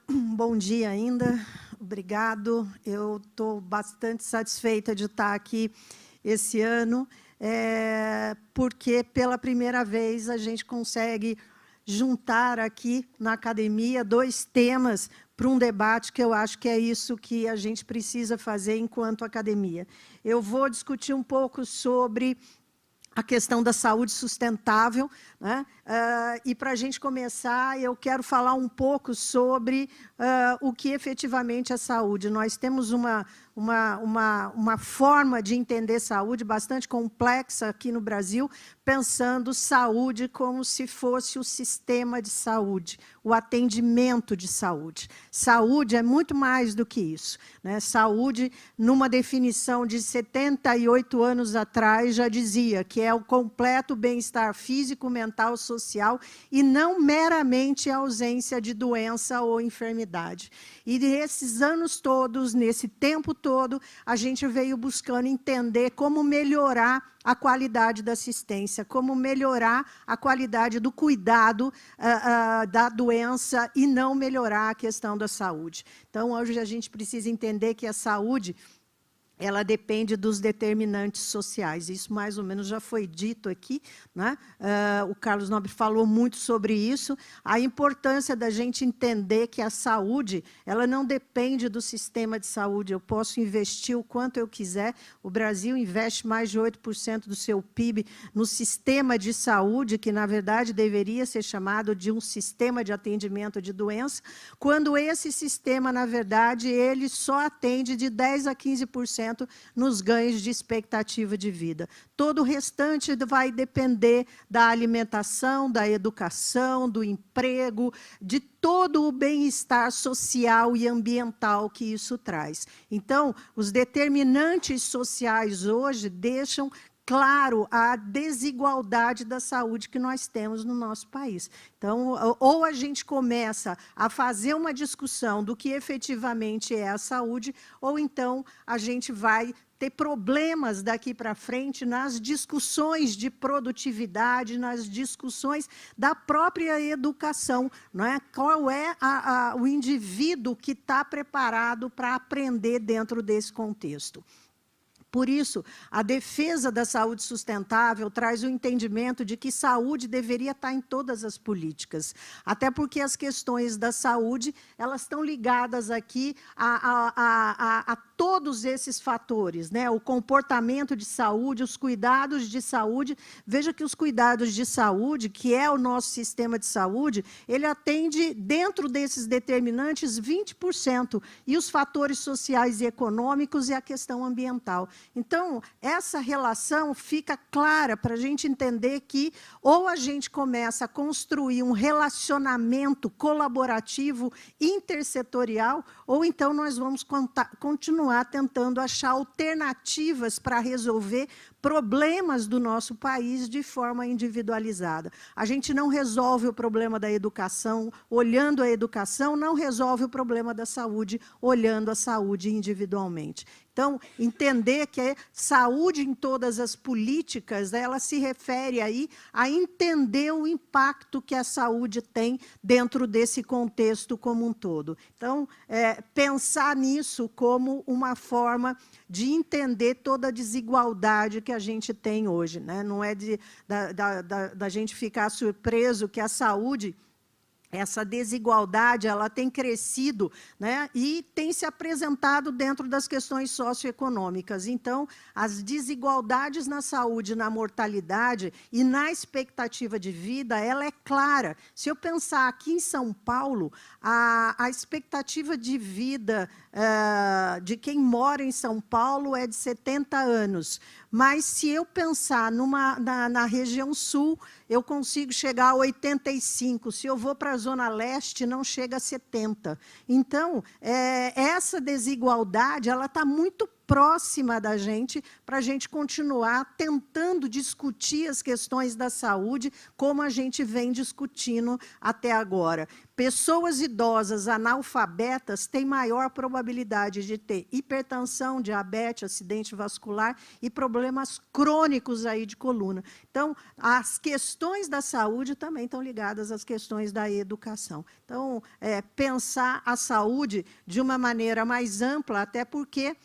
Bom dia ainda, obrigado. Eu estou bastante satisfeita de estar aqui esse ano, porque, pela primeira vez, a gente consegue juntar aqui na academia 2 temas para um debate que eu acho que é isso que a gente precisa fazer enquanto academia. Eu vou discutir um pouco sobre a questão da saúde sustentável, né? E, para a gente começar, eu quero falar um pouco sobre o que efetivamente é saúde. Nós temos uma forma de entender saúde bastante complexa aqui no Brasil, pensando saúde como se fosse o sistema de saúde, o atendimento de saúde. Saúde é muito mais do que isso, né? Saúde, numa definição de 78 anos atrás, já dizia que é o completo bem-estar físico, mental, social e não meramente a ausência de doença ou enfermidade. E nesses anos todos, nesse tempo todo, a gente veio buscando entender como melhorar a qualidade da assistência, como melhorar a qualidade do cuidado da doença e não melhorar a questão da saúde. Então, hoje a gente precisa entender que a saúde ela depende dos determinantes sociais. Isso, mais ou menos, já foi dito aqui, né? O Carlos Nobre falou muito sobre isso, a importância da gente entender que a saúde ela não depende do sistema de saúde. Eu posso investir o quanto eu quiser, o Brasil investe mais de 8% do seu PIB no sistema de saúde, que, na verdade, deveria ser chamado de um sistema de atendimento de doença, quando esse sistema, na verdade, ele só atende de 10% a 15% nos ganhos de expectativa de vida. Todo o restante vai depender da alimentação, da educação, do emprego, de todo o bem-estar social e ambiental que isso traz. Então, os determinantes sociais hoje deixam claro a desigualdade da saúde que nós temos no nosso país. Então, ou a gente começa a fazer uma discussão do que efetivamente é a saúde, ou então a gente vai ter problemas daqui para frente nas discussões de produtividade, nas discussões da própria educação, não é? Qual é o indivíduo que está preparado para aprender dentro desse contexto? Por isso, a defesa da saúde sustentável traz o entendimento de que saúde deveria estar em todas as políticas, até porque as questões da saúde elas estão ligadas aqui a todos esses fatores, né? O comportamento de saúde, os cuidados de saúde. Veja que os cuidados de saúde, que é o nosso sistema de saúde, ele atende, dentro desses determinantes, 20%, e os fatores sociais e econômicos e a questão ambiental. Então, essa relação fica clara para a gente entender que ou a gente começa a construir um relacionamento colaborativo intersetorial, ou então nós vamos continuar tentando achar alternativas para resolver problemas do nosso país de forma individualizada. A gente não resolve o problema da educação olhando a educação, não resolve o problema da saúde olhando a saúde individualmente. Então, entender que saúde em todas as políticas, ela se refere aí a entender o impacto que a saúde tem dentro desse contexto como um todo. Então, pensar nisso como uma forma de entender toda a desigualdade que a gente tem hoje, né? Não é da gente ficar surpreso que a saúde, essa desigualdade, ela tem crescido, né, e tem se apresentado dentro das questões socioeconômicas. Então, as desigualdades na saúde, na mortalidade e na expectativa de vida, ela é clara. Se eu pensar aqui em São Paulo, a expectativa de vida de quem mora em São Paulo é de 70 anos. Mas, se eu pensar na região sul, eu consigo chegar a 85. Se eu vou para a Zona Leste, não chega a 70. Então, essa desigualdade ela está muito próxima da gente, para a gente continuar tentando discutir as questões da saúde, como a gente vem discutindo até agora. Pessoas idosas analfabetas têm maior probabilidade de ter hipertensão, diabetes, acidente vascular e problemas crônicos aí de coluna. Então, as questões da saúde também estão ligadas às questões da educação. Então, pensar a saúde de uma maneira mais ampla, até porque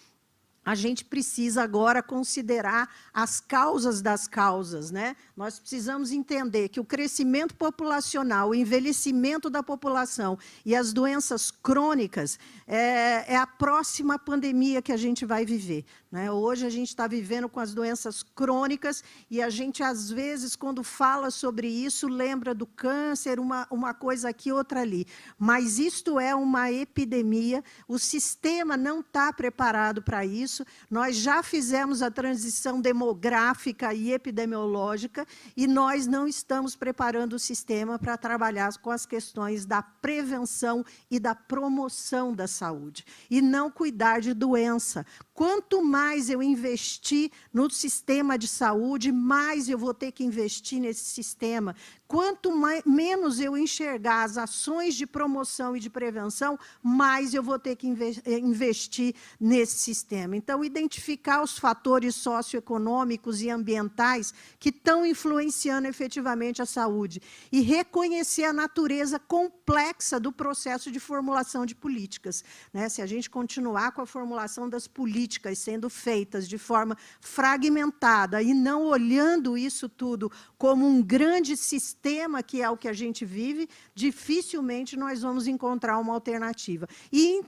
a gente precisa agora considerar as causas das causas, né? Nós precisamos entender que o crescimento populacional, o envelhecimento da população e as doenças crônicas é a próxima pandemia que a gente vai viver, né? Hoje a gente está vivendo com as doenças crônicas e a gente, às vezes, quando fala sobre isso, lembra do câncer, uma coisa aqui, outra ali. Mas isto é uma epidemia, o sistema não está preparado para isso. Nós já fizemos a transição demográfica e epidemiológica e nós não estamos preparando o sistema para trabalhar com as questões da prevenção e da promoção da saúde, e não cuidar de doença. Quanto mais eu investir no sistema de saúde, mais eu vou ter que investir nesse sistema. Quanto menos eu enxergar as ações de promoção e de prevenção, mais eu vou ter que investir nesse sistema. Então, identificar os fatores socioeconômicos e ambientais que estão influenciando efetivamente a saúde e reconhecer a natureza complexa do processo de formulação de políticas, né? Se a gente continuar com a formulação das políticas sendo feitas de forma fragmentada e não olhando isso tudo como um grande sistema, que é o que a gente vive, dificilmente nós vamos encontrar uma alternativa. E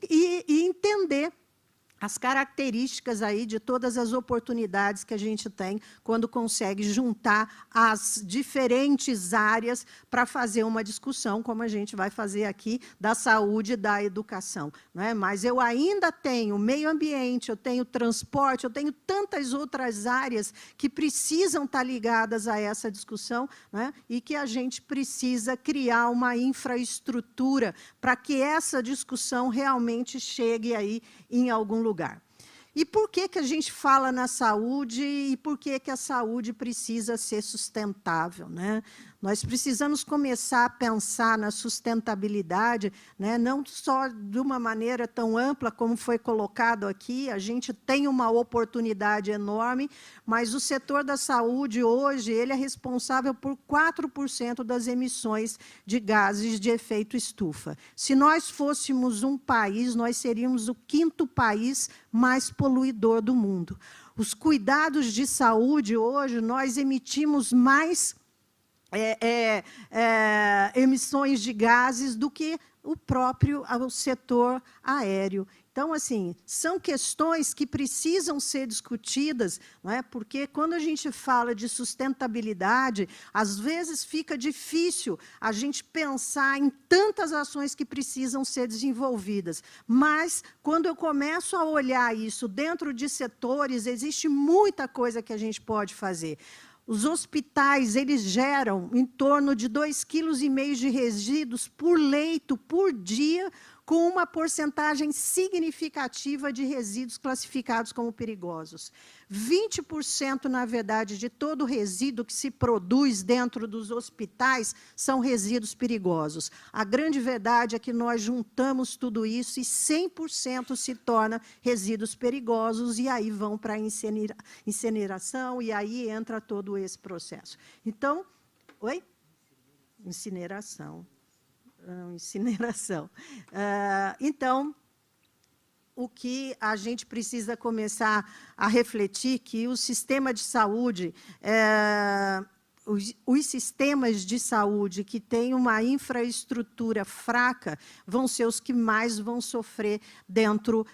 entender as características aí de todas as oportunidades que a gente tem quando consegue juntar as diferentes áreas para fazer uma discussão, como a gente vai fazer aqui, da saúde e da educação, né? Mas eu ainda tenho meio ambiente, eu tenho transporte, eu tenho tantas outras áreas que precisam estar ligadas a essa discussão, né? E que a gente precisa criar uma infraestrutura para que essa discussão realmente chegue aí em algum lugar. E por que a gente fala na saúde e por que a saúde precisa ser sustentável, né? Nós precisamos começar a pensar na sustentabilidade, né? Não só de uma maneira tão ampla como foi colocado aqui, a gente tem uma oportunidade enorme, mas o setor da saúde hoje ele é responsável por 4% das emissões de gases de efeito estufa. Se nós fôssemos um país, nós seríamos o 5º país mais poluidor do mundo. Os cuidados de saúde hoje, nós emitimos mais emissões de gases do que o próprio setor aéreo. Então, assim, são questões que precisam ser discutidas, não é? Porque quando a gente fala de sustentabilidade, às vezes fica difícil a gente pensar em tantas ações que precisam ser desenvolvidas. Mas, quando eu começo a olhar isso dentro de setores, existe muita coisa que a gente pode fazer. Os hospitais, eles geram em torno de 2,5 kg de resíduos por leito, por dia, com uma porcentagem significativa de resíduos classificados como perigosos. 20%, na verdade, de todo o resíduo que se produz dentro dos hospitais são resíduos perigosos. A grande verdade é que nós juntamos tudo isso e 100% se torna resíduos perigosos, e aí vão para a incineração, e aí entra todo esse processo. Então, oi? Incineração. Então, o que a gente precisa começar a refletir que o sistema de saúde, os sistemas de saúde que têm uma infraestrutura fraca vão ser os que mais vão sofrer dentro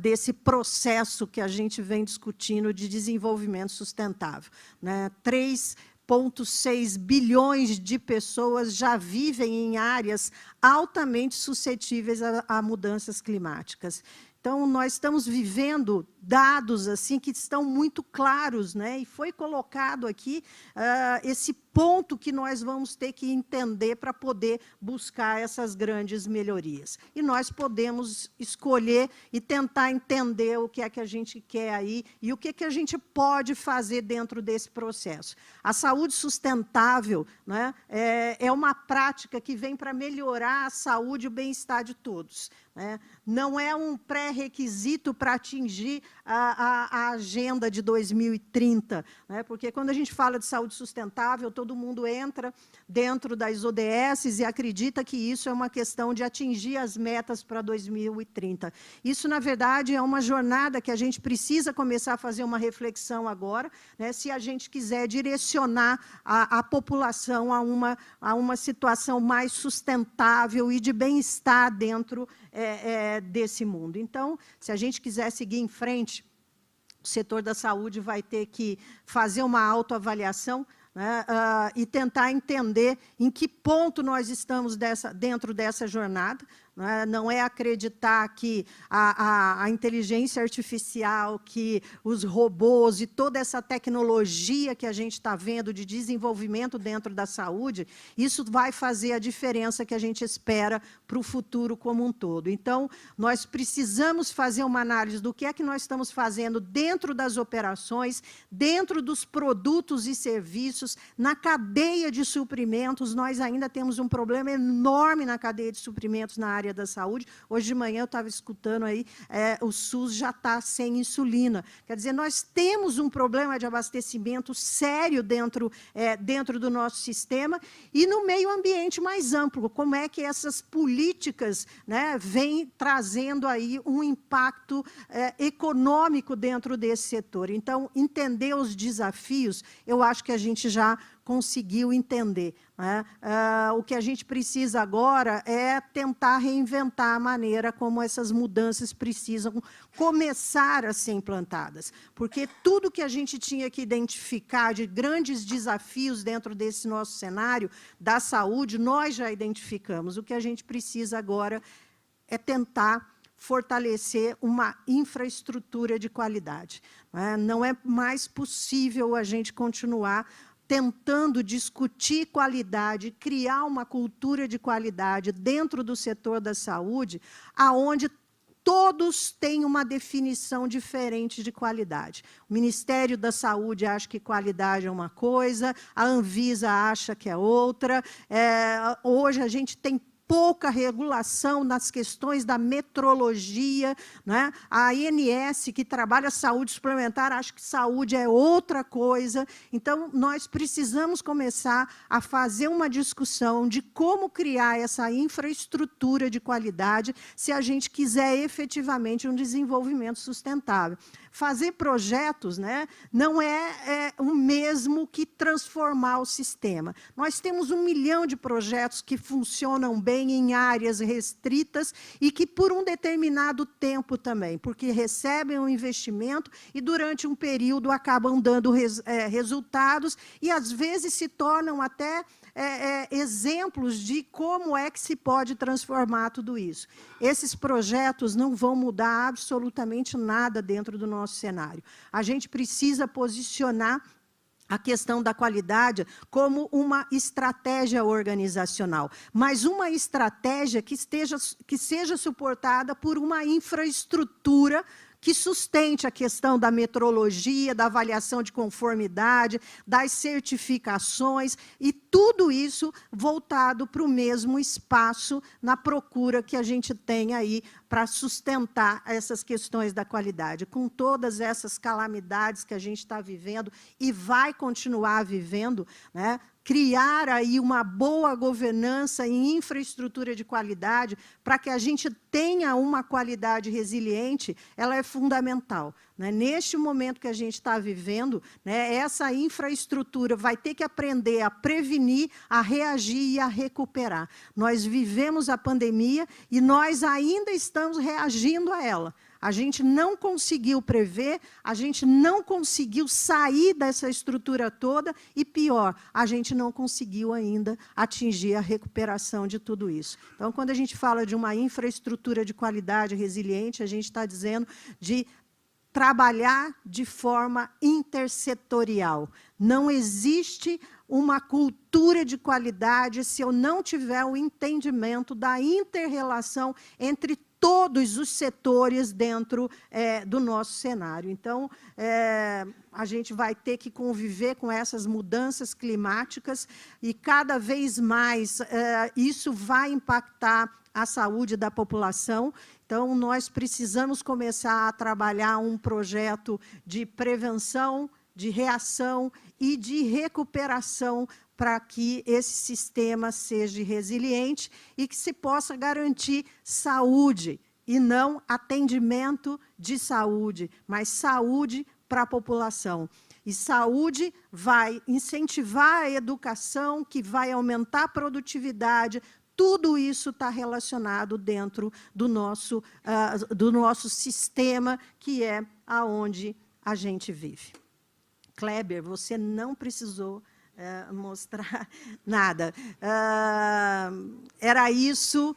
desse processo que a gente vem discutindo de desenvolvimento sustentável, né? 3,6 bilhões de pessoas já vivem em áreas altamente suscetíveis a mudanças climáticas. Então, nós estamos vivendo dados assim que estão muito claros, né? E foi colocado aqui esse ponto que nós vamos ter que entender para poder buscar essas grandes melhorias. E nós podemos escolher e tentar entender o que é que a gente quer aí e o que é que a gente pode fazer dentro desse processo. A saúde sustentável, né, é uma prática que vem para melhorar a saúde e o bem-estar de todos, né? Não é um pré-requisito para atingir a agenda de 2030, né? Porque quando a gente fala de saúde sustentável, todo mundo entra dentro das ODS e acredita que isso é uma questão de atingir as metas para 2030. Isso, na verdade, é uma jornada que a gente precisa começar a fazer uma reflexão agora, né, se a gente quiser direcionar a população a uma situação mais sustentável e de bem-estar dentro desse mundo. Então, se a gente quiser seguir em frente, o setor da saúde vai ter que fazer uma autoavaliação, né, e tentar entender em que ponto nós estamos dentro dessa jornada. Não é acreditar que a inteligência artificial, que os robôs e toda essa tecnologia que a gente está vendo de desenvolvimento dentro da saúde, isso vai fazer a diferença que a gente espera para o futuro como um todo. Então, nós precisamos fazer uma análise do que é que nós estamos fazendo dentro das operações, dentro dos produtos e serviços, na cadeia de suprimentos. Nós ainda temos um problema enorme na cadeia de suprimentos na área da saúde. Hoje de manhã eu estava escutando aí, o SUS já está sem insulina. Quer dizer, nós temos um problema de abastecimento sério dentro do nosso sistema e no meio ambiente mais amplo. Como é que essas políticas, né, vêm trazendo aí um impacto econômico dentro desse setor. Então, entender os desafios, eu acho que a gente já conseguiu entender, né? O que a gente precisa agora é tentar reinventar a maneira como essas mudanças precisam começar a ser implantadas, porque tudo que a gente tinha que identificar de grandes desafios dentro desse nosso cenário da saúde, nós já identificamos. O que a gente precisa agora é tentar fortalecer uma infraestrutura de qualidade, né? Não é mais possível a gente continuar tentando discutir qualidade, criar uma cultura de qualidade dentro do setor da saúde, aonde todos têm uma definição diferente de qualidade. O Ministério da Saúde acha que qualidade é uma coisa, a Anvisa acha que é outra. Hoje a gente tem pouca regulação nas questões da metrologia, né? A ANS, que trabalha saúde suplementar, acha que saúde é outra coisa. Então, nós precisamos começar a fazer uma discussão de como criar essa infraestrutura de qualidade se a gente quiser efetivamente um desenvolvimento sustentável. Fazer projetos, né, não é o mesmo que transformar o sistema. Nós temos 1 milhão de projetos que funcionam bem em áreas restritas e que, por um determinado tempo também, porque recebem um investimento e, durante um período, acabam dando resultados e, às vezes, se tornam até exemplos de como é que se pode transformar tudo isso. Esses projetos não vão mudar absolutamente nada dentro do nosso cenário. A gente precisa posicionar a questão da qualidade como uma estratégia organizacional, mas uma estratégia que seja suportada por uma infraestrutura que sustente a questão da metrologia, da avaliação de conformidade, das certificações, e tudo isso voltado para o mesmo espaço na procura que a gente tem aí para sustentar essas questões da qualidade. Com todas essas calamidades que a gente está vivendo e vai continuar vivendo, né, criar aí uma boa governança em infraestrutura de qualidade para que a gente tenha uma qualidade resiliente, ela é fundamental, né? Neste momento que a gente está vivendo, né, essa infraestrutura vai ter que aprender a prevenir, a reagir e a recuperar. Nós vivemos a pandemia e nós ainda estamos reagindo a ela. A gente não conseguiu prever, a gente não conseguiu sair dessa estrutura toda e, pior, a gente não conseguiu ainda atingir a recuperação de tudo isso. Então, quando a gente fala de uma infraestrutura de qualidade resiliente, a gente está dizendo de trabalhar de forma intersetorial. Não existe uma cultura de qualidade se eu não tiver o entendimento da inter-relação entre todos os setores dentro do nosso cenário. Então, a gente vai ter que conviver com essas mudanças climáticas e, cada vez mais, isso vai impactar a saúde da população. Então, nós precisamos começar a trabalhar um projeto de prevenção, de reação e de recuperação para que esse sistema seja resiliente e que se possa garantir saúde, e não atendimento de saúde, mas saúde para a população. E saúde vai incentivar a educação, que vai aumentar a produtividade. Tudo isso está relacionado dentro do nosso sistema, que é aonde a gente vive. Kleber, você não precisou mostrar nada. Era isso.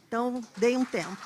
Então, dei um tempo.